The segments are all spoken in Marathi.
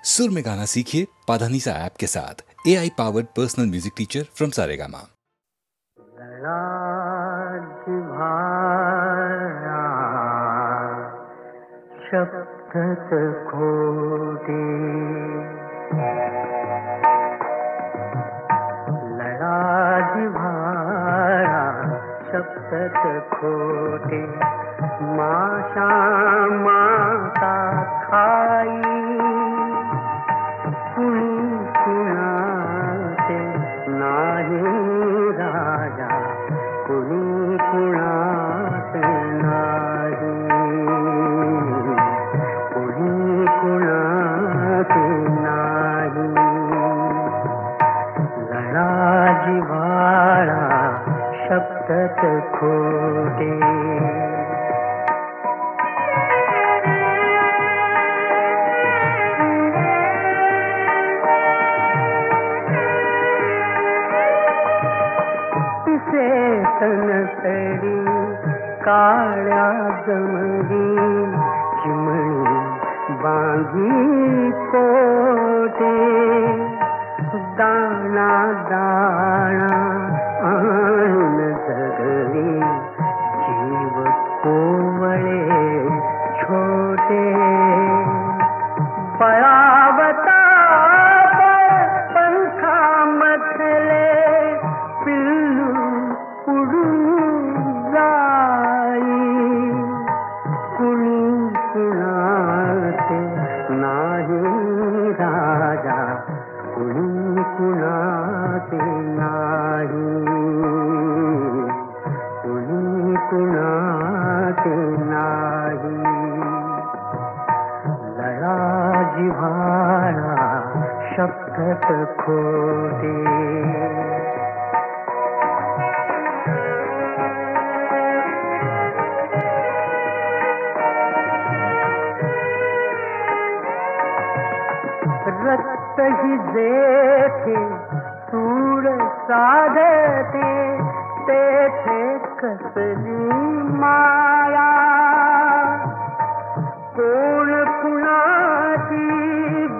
सुर में गाना सीखिए पाधानीसा ऐप के साथ। AI powered personal music teacher from Saregama. शब्दच खोटे लळा जिव्हाळा शब्दच खोटे माशा माता खाई कुणी कुणाचे नाही राजा कुणी कुणाचे नाही कुणी कुणाचे नाही लळा जिव्हाळा शब्दच खोटे तनसडी काळ्या जमली चिमणी बांधी कोटे दाणा दाणा आणून जगली जीव कोवळे छोटे पळावता पंखामधले पिल्लू उडून जाई कुणी कुणाचे नाही राजा कुणी कुणाचे नाही कुणी कुणाचे नाही लळा जिव्हाळा शब्दच खोटे रक्त ही जेथे सूर साधते तेथे कसली माया कोण कुणाची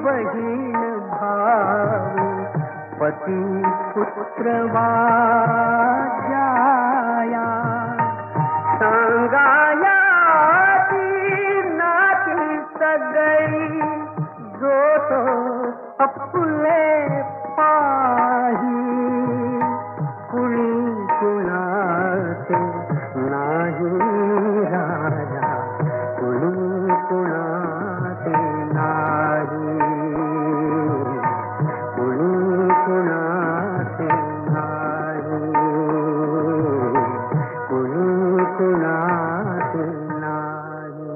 बहीण भाऊ पती पुत्र वाजाया सांगाया ती नाती सगळी जो तो अपुले पाही कुणी कुणाचे नाही राजा कुणी कुणाचे नाही कुणी कुणाचे नाही कुणी कुणाचे नाही.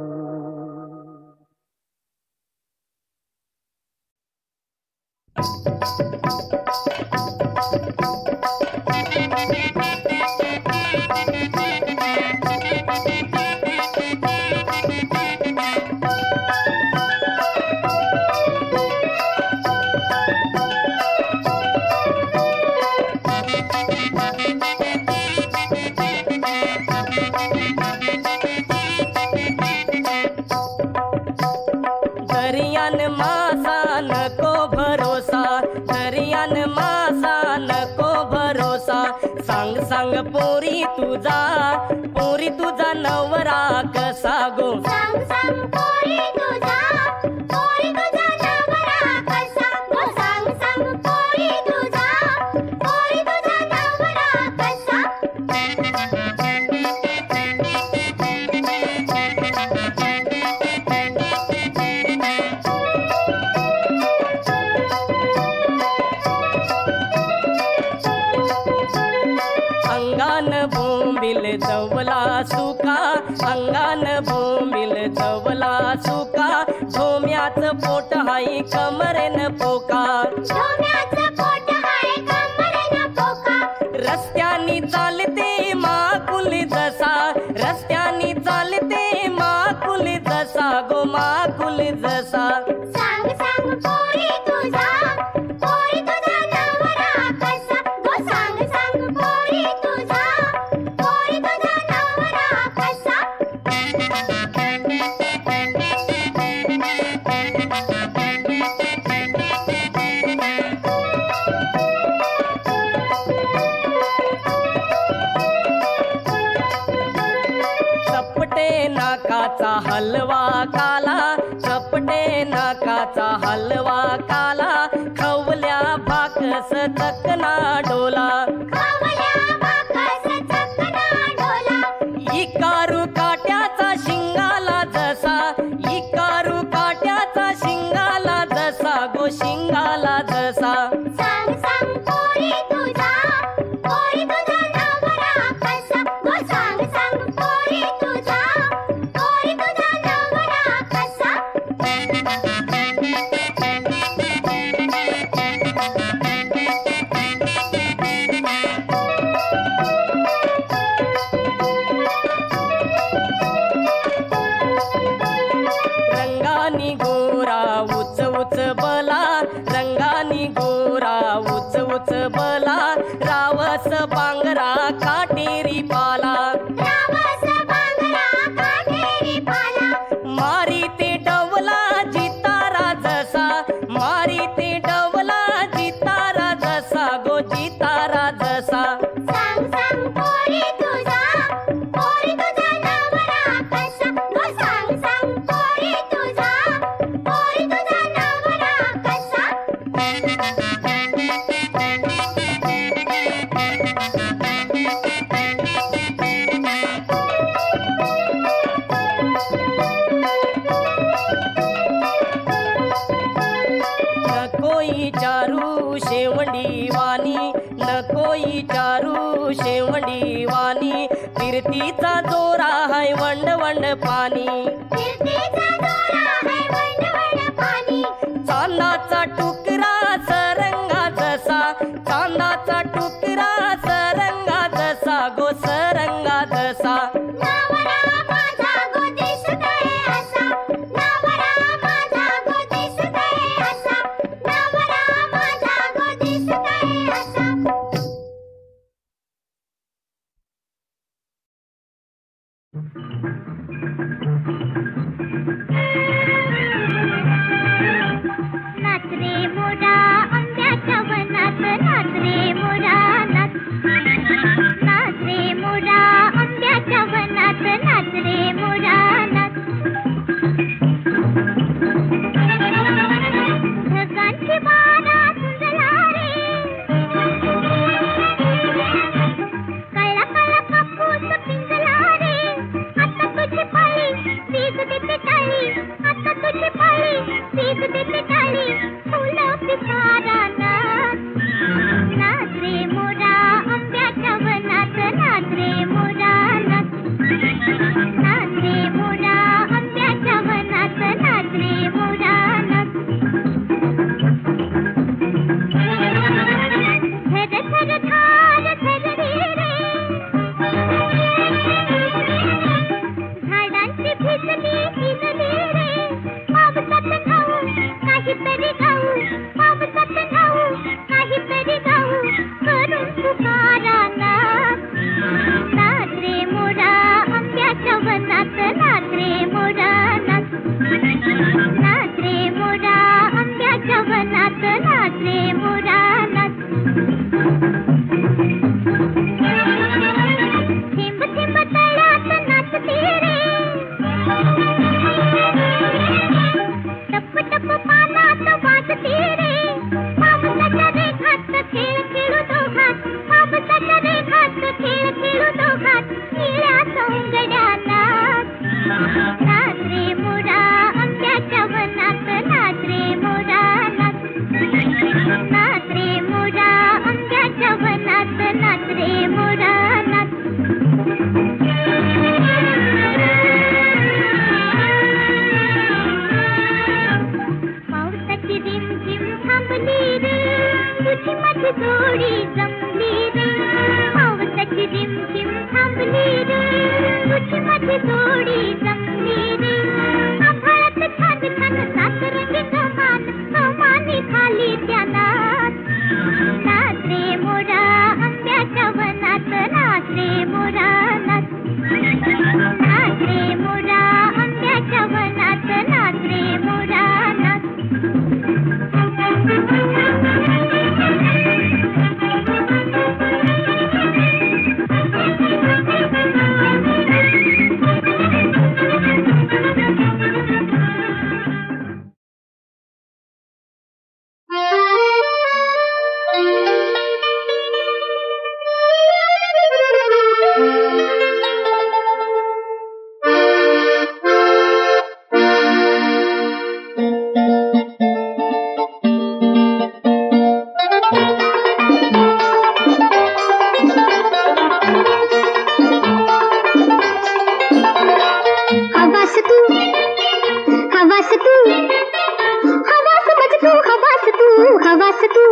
दरियान मासा नको भरोसा दरियान मासा नको भरोसा सांग सांग पोरी तुझा नवरा कसा गो सांग सांग पोरी तुझा नवरा कसा गो सांग सांग पोरी तुझा नवरा कसा अंगान बोंबिल दवला सुका अंगान बोंबिल दवला सुका धोम्याच पोट हाई कमरेन पोका धोम्याचं पोट हाय कमरेनं पोका रस्त्यानी चालते माकुल जसा रस्त्यानी चालते माकुल जसा गो माकुल जसा सांग सांग पोरी तुझा नवरा कसा गो सांग सांग पोरी तुझा नवरा कसा हलवा काला, चपटे नाकाचा हलवा काला, खवल्या भाकस चकना डोला, इकारू काट्याचा शिंगाला जसा, इकारू काट्याचा शिंगाला जसा, गो शिंगाला जसा. सांग सांग पोरी तुझा नवरा कसा, गो सांग सांग पोरी तुझा नवरा कसा. रंगानी गोरा उच उच बला, रंगानी गोरा उच उच बला, रावस बांगरा काटेरी पाला, रावस बांगरा काटेरी पाला, मारी ते डवला जितारा जसा, मारी ते डवला जितारा जसा, गो जितारा जसा. सांग सांग पोरी तुझा नवरा कसा, गो सांग सांग पोरी तुझा नवरा कसा. नकोई चारू शेवंडी वाणी, नकोई चारू शेवंडी वाणी, फिरतीचा जोरा हाय वंड वंड पाणी, फिरतीचा दोरा है वंड वंड पाणी, चांदाचा टुकरा सरंगा जसा, चांदाचा टुकरा सरंगा जसा, गो सरंगा जसा. नवरा माझा गो दिसतोय असा, नवरा माझा गो दिसतोय असा, नवरा माझा गो दिसतोय असा. नाच रे मोरा आंब्याच्या वनात, नाच रे मोरा नाच, नाच रे मोरा आंब्याच्या वनात, नाच रे मोरा नाच. ढगांची बारा सुंदला रे, कळला कळला कापूस पिंजला रे, आता तुझी पाळी पीक देते टाळी, आता तुझी पाळी पीक देते टाळी, फुलं पिसारा नाच, नाच रे मोरा आंब्याच्या वनात, नाच रे मोरा नाच, नाच रे मोरा आंब्याच्या वनात, नाच रे मोरा नाच. धर धर धार धर रे रे, झाडांची भिजली हिरवी रे, पावसात न्हाऊ काहीतरी गाऊ, पावसात न्हाऊ काहीतरी गाऊ, करून पुकारा नाच, नाच रे मोरा आंब्याच्या वनात, नाच रे मोरा नाच, नाच रे मोरा आंब्याच्या वनात, नाच रे मोरा नाच. थेंब थेंब तळ्यात नाचते रे, टप टप पानात वाजते रे, पावसाच्या रेघात खेळ खेळू दोघात, पावसाच्या रेघात खेळ खेळू दोघात, निळ्या सोंगड्या नाच, नाच रे मोरा आंब्याच्या वनात, नाच रे मोरा नाच, नाच रे मोरा आंब्याच्या वनात, नाच रे मोरा नाच. पावसाची रिमझिम थांबली रे, तुझी माझी जोडी जमली रे, पावसाची रिमझिम थांबली रे, तुझी माझी जोडी जमली रे, आभाळात छान छान सासरंगी कमान, कमानी खाली त्या नाच, नाच रे मोरा आंब्याच्या वनात, नाच रे मोरा नाच, नाच रे मोरा आंब्याच्या वनात, नाच रे मोरा नाच. हवास तू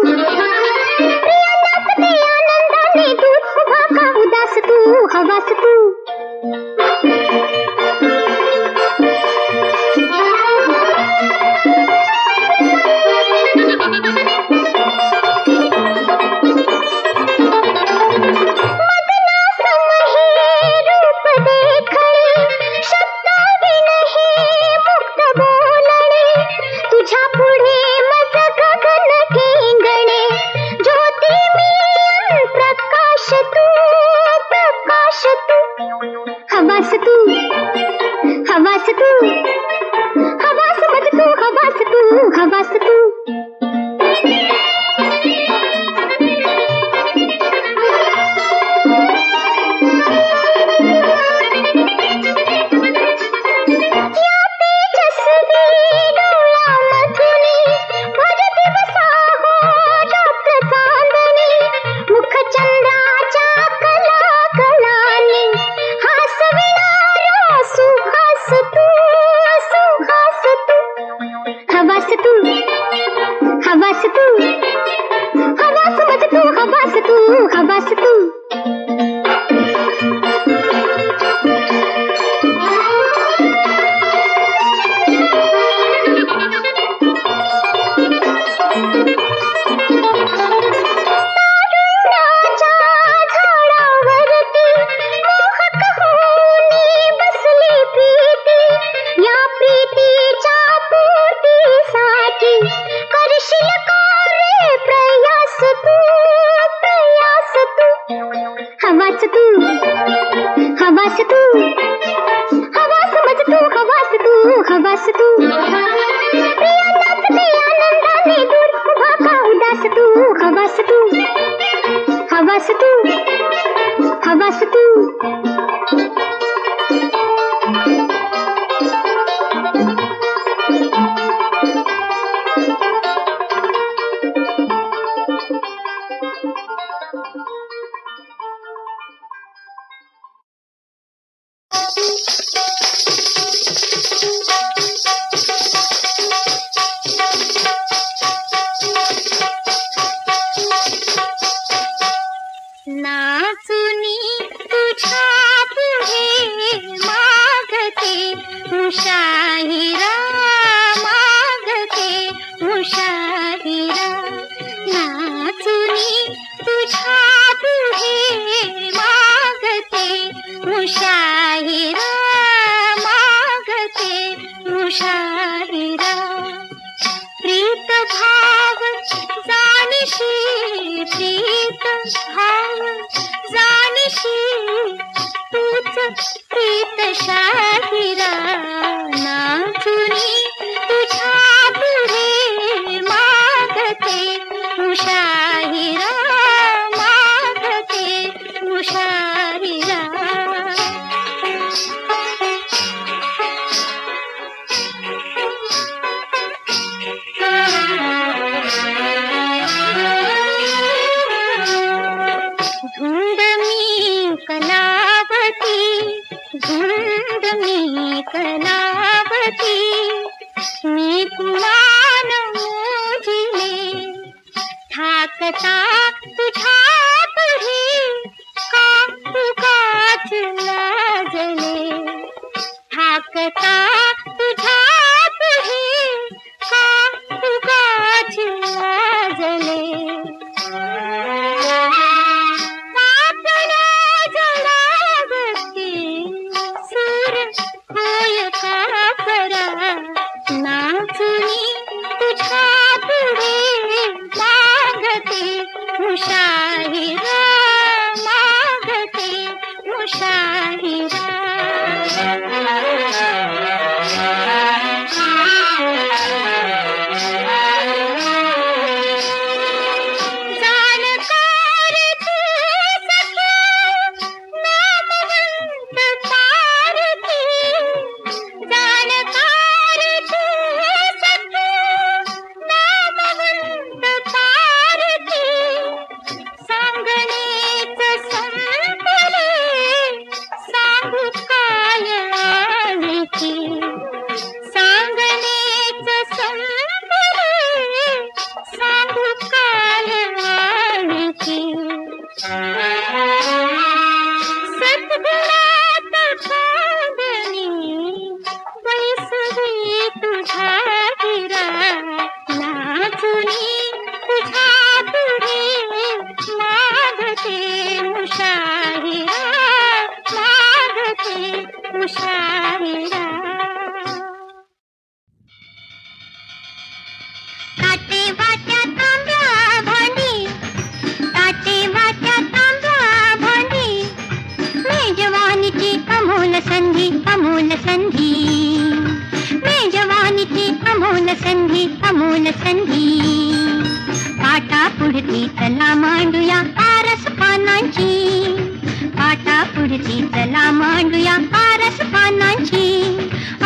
प्रिया नाचते आनंदाने दूर उभा का उदास तू हवास तू संधी अमोल संधी पाटा पुढती चला मांडूया आरस पानांची पाटा पुढती चला मांडूया आरस पानांची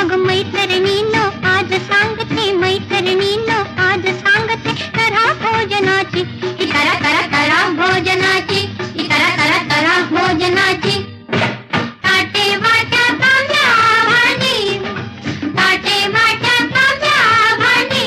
अगं मैत्रिणीनो आज सांगते मैत्रिणीनो आज सांगते करा भोजनाची करा करा करा भोजनाची करा करा करा भोजनाची ताटे वाट्या तांब्या भांडी ताटे वाट्या तांब्या भांडी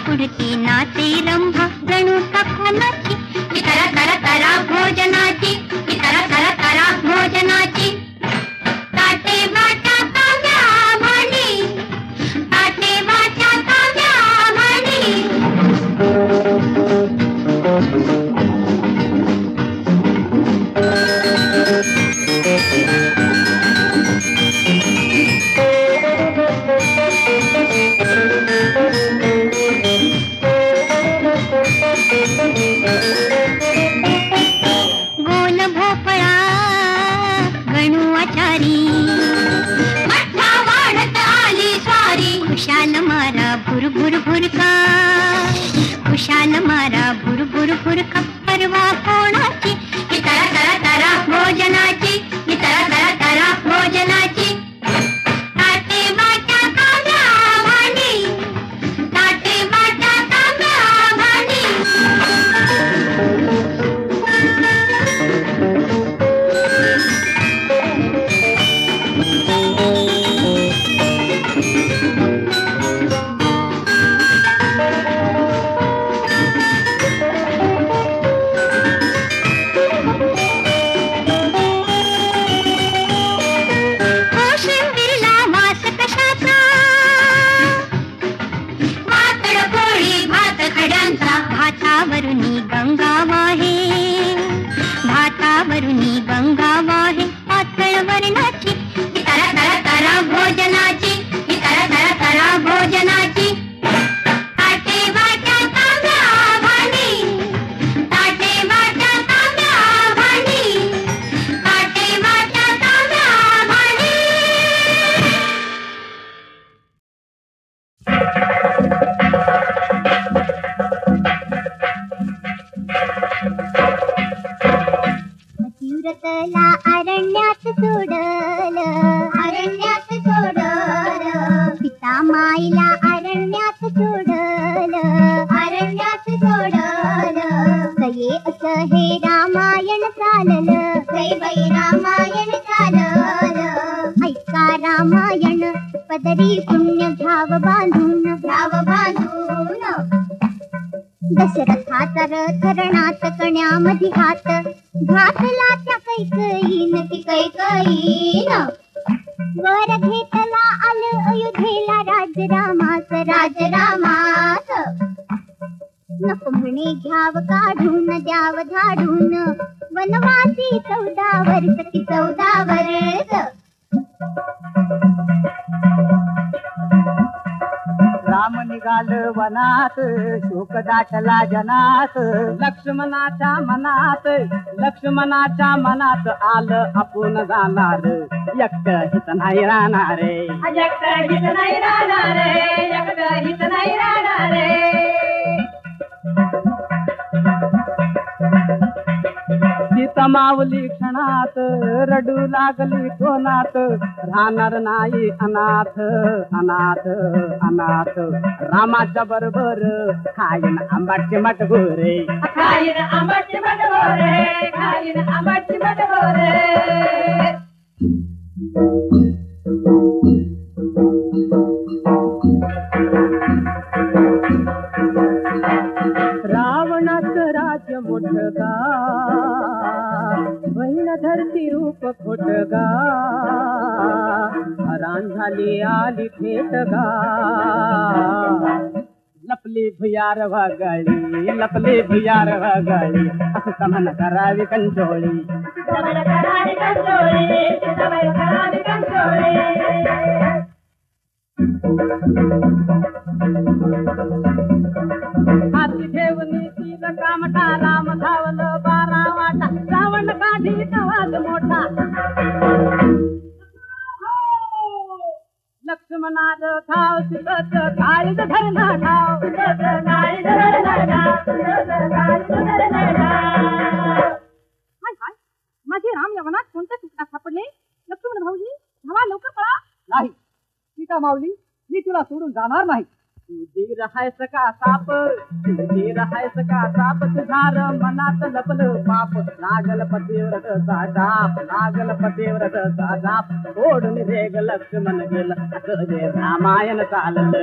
पुढती नाचे रंभा जणू सखानाची करा करा करा भोजनाची करा करा करा भोजनाची ताटे वाट्या तांब्या भांडी ताटे वाट्या तांब्या भांडी गोल भोपळा गणू आचारी मठ्ठा वाढत आली स्वारी खुशाल मारा भुर भुर भुरका खुशाल मारा भुर भुर भुरका परवा कोणाची करा करा करा भोजनाची करा करा करा भोजनाची ताटे वाट्या तांब्या भांडी ताटे वाट्या तांब्या भांडी भातावरुनी गंगा वाहे भातावरुनी गंगा वाहे पातळ वर्णाची करा करा करा भोजनाची करा करा करा भोजनाची ताटे वाट्या तांब्या भांडी ताटे वाट्या तांब्या भांडी ताटे वाट्या तांब्या भांडी तीरतला अरण्यात सोडल पिता माईला अरण्यात सोडल सये असं हे रामायण चाललं बाई रामायण चाललं ऐका रामायण पदरी पुण्य घ्याव बांधून दशरथाचा रथ रणात कण्यामध्ये हात घातला त्या कैकईन ती कैकईन वर घेतला आलं अयोध्येला राजरामास नको म्हणे घ्याव काढून द्याव धाडून वनवासी 14 वर्ष की 14 वर्ष राम निघाल वनात शोक दाटला जनात लक्ष्मणाच्या मनात आलं आपण जाणार एकट हित नाही राहणार सीता मावली क्षणात रडू लागली कोणात राहणार नाही अनाथ रामाच्या बरोबर खाईन आंबाटचे मटगोरे रावणाचं राज्य मोठगा बहीण धरती रूप खोटगा हरान आली आली थेट गा लपली भुयार वगळी लपली भुयार वगळी असं समन करावी कंचोळी हाती ठेवली ती कामटा राम धावलं 12 वाटा रावण काढी नवाज मोठा लक्ष्मणाद धाव सुरत काळीज धरणा ठाव माझे राम यवनात कोणत्या चुका सापडले लक्ष्मण भाऊजी धावा लवकर पळा नाही सीता माऊली मी तुला सोडून जाणार नाही तू धीर हायस का साप धीर हायस का साप तुझार मनात लपलं पाप लागल पतिव्रत जाप लागल पतिव्रत जाप ओढून रेग लक्ष्मण गेलं असं जे रामायण चाललं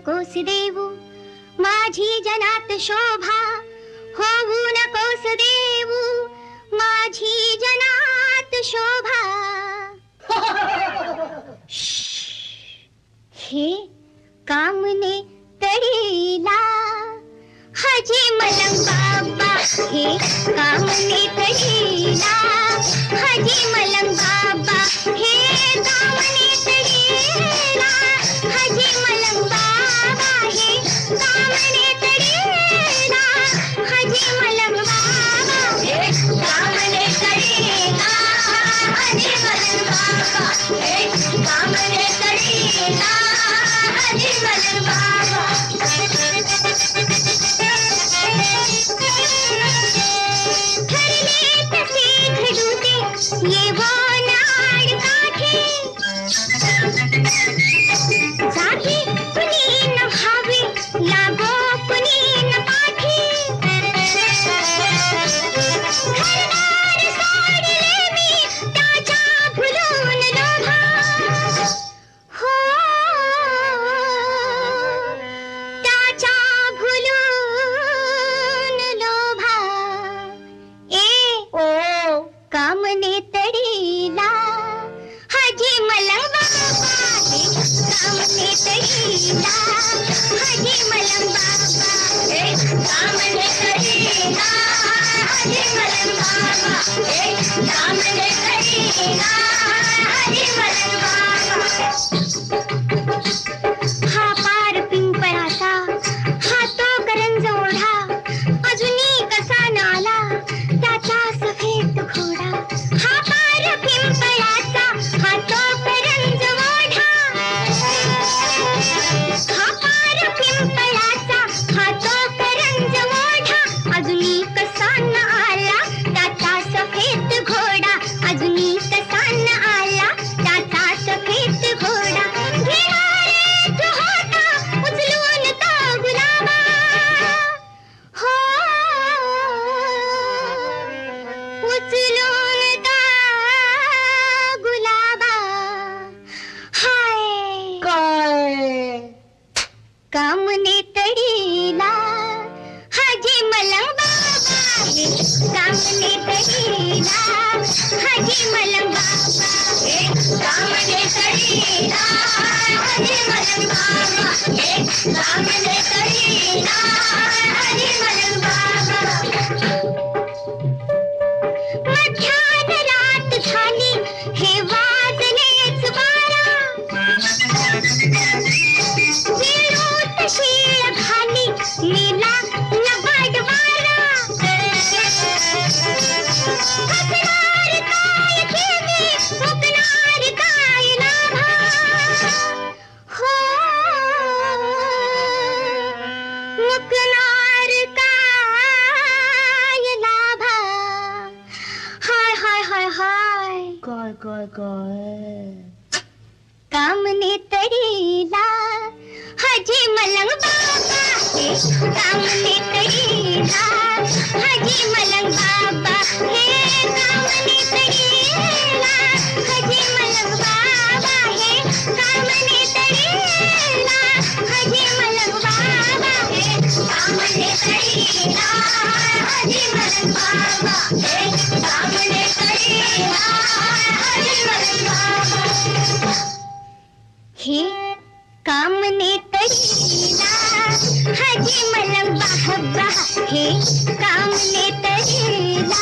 नकोस देऊ माझी जनात शोभा, होऊ नकोस देऊ माझी जनात शोभा. हे कामने तडीला हाजी मलंग बाबा, हे कामने तडीला हाजी मलंग बाबा, हे कामने तडीला हाजी मलंग बाबा, हे कामने तडीला हाजी मलंग बाबा, हे कामने तडीला हाजी मलंग बाबा, हे कामने तडीला हाजी मलंग बाबा. ये वो नाड़ काठी जागी कुणी न भावे लागो कुणी न पाठी. घरदार सोडले मी त्याच्या भुलून लोभा, हो त्याच्या भुलून लोभा. ए ओ कामने तडीला हाजी मलंग बाबा, हे कामने तडीला हाजी मलंग बाबा, हे कामने तडीला हाजी मलंग बाबा, हे कामने तडीला हाजी मलंग बाबा. हा पार पिंपळाचा, हा तो करंज ओढा, अजूनही कसा नाला त्याचा सफेद घोडा. हा पार पिंपळाचा, हा तो करंज ओढा, हा पार पिंपळाचा, हा तो करंज ओढा, अजूनही कसा न आला त्याचा सफेद घोडा, अजूनही कसा न आला त्याचा सफेद घोडा. घेणारे होता उचलून तो गुलाबा, हो उचलून तो गुलाबा. हाय काय कामने तडीला हाजी मलंग बाबा, हे कामने तडीला हाजी मलंग बाबा, हे कामने तडीला हाजी मलंग बाबा, हे कामने तडीला हाजी मलंग बाबा. मध्यान रात झाली हे वाजलेच बारा, विरोध शीळ खाली नीला नबाड वारा. हसणार काय केली फुकणार काय लाभा, हो मुकणार काय लाभा. हाय हाय हाय हाय काय काय काय कामने तडीला हाजी मलंग बाबा, हे कामने तडीला हाजी मलंग बाबा, हे कामने तडीला हाजी मलंग बाबा, हे कामने तडीला हाजी मलंग बाबा, हे कामने तडीला हाजी मलंग बाबा, हे कामने तडीला हाजी मलंग बाबा. हे कामने तडीला हाजी मलंग बाबा, हे कामने तडीला